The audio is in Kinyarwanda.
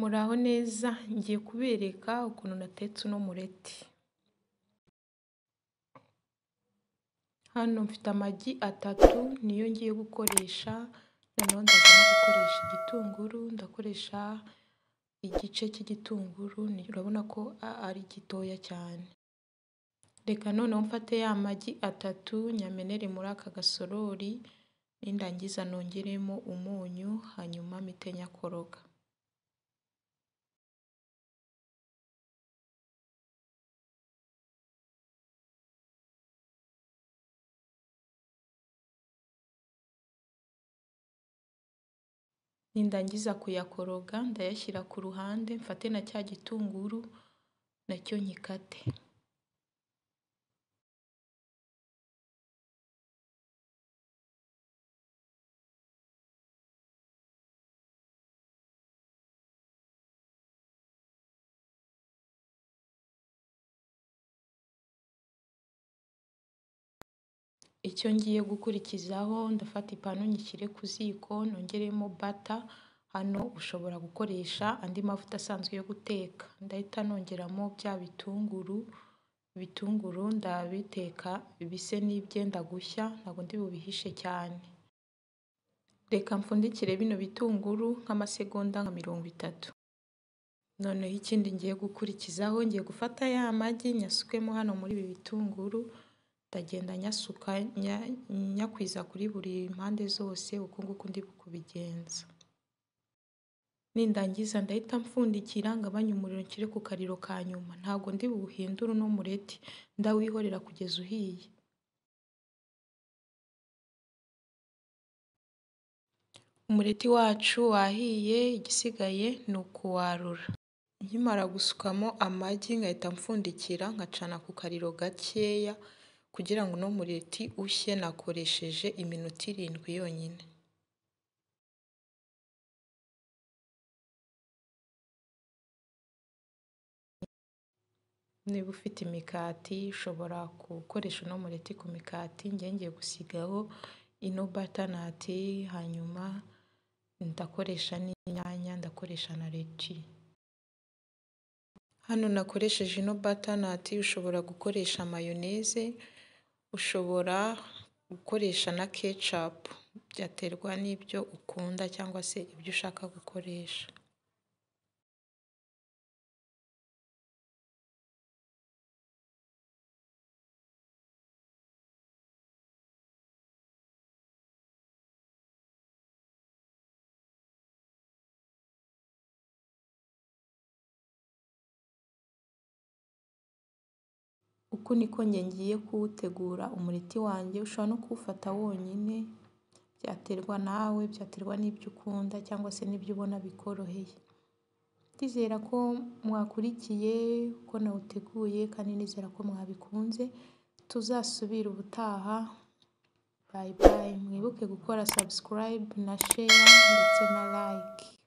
Muraho neza, ngiye kubereka ukuntu natetse uno mureti. Hano mfite amagi 3 niyo ngiye gukoresha, noneho ndaza no gukoresha igitunguru, ndakoresha igice cy'igitunguru, urabona ko ari gitoya cyane. Reka noneho mfate ya magi 3 nyamenere muri aka gasorori, nindangiza nongeremo umunyu, hanyuma mpite nyakoroga. Nindangiza kuyakoroga ndayashyira ku ruhande, mfate na cya gitunguru nacyo nkikate. Icyo ngiye gukurikizaho, ndafata ipanu nyishyire ku ziko, nongeremo butter. Hano ushobora gukoresha andi mavuta asanzwe yo guteka. Ndahita nongeramo bya bitunguru ndabiteka bise n'ibyenda gushya, ntabwo ndi bubihishe cyane. Reka mfundikire bino bitunguru nk'amasegonda nka 30. Noneho ikindi ngiye gukurikizaho, ngiye gufata ya magi nyasukemo hano muri ibi bitunguru, ndagenda nyasuka nyakwiza kuri buri mpande zose, uko nguko ndi kubigenza. Nindangiza ndahita mfundikira, ngabanya umuriro nshyire ku kariro ka nyuma. Ntabwo ndi buhindure uno mureti, ndawihorera kugeza uhiye. Umureti wacu wahiye, igisigaye ni ukuwarura. Nkimara gusukamo amagi ngahita mfundikira, nkacana ku kariro gakeya kugira ngo uno mureti ushye. Nakoresheje iminota 7 yonyine. Niba ufite imikati ushobora gukoresha uno mureti ku mikati. Ngiye gusigaho ino butternut, hanyuma ndakoresha n'inyanya, ndakoresha na leti. Hano nakoresheje ino butternut, ushobora gukoresha mayoneze, ushobora gukoresha na ketchup, byaterwa n'ibyo ukunda cyangwa se ibyo ushaka gukoresha. Uku niko ngiye kuwutegura umureti wanjye. Ushobora no kuwufata wonyine, byaterwa nawe, byaterwa n'ibyo ukunda cyangwa se n'ibyo ubona bikoroheye. Ndizera ko mwakurikiye uko nawuteguye kandi nizera ko mwabikunze. Tuzasubira ubutaha. Bye bye. Mwibuke gukora subscribe na share ndetse na like.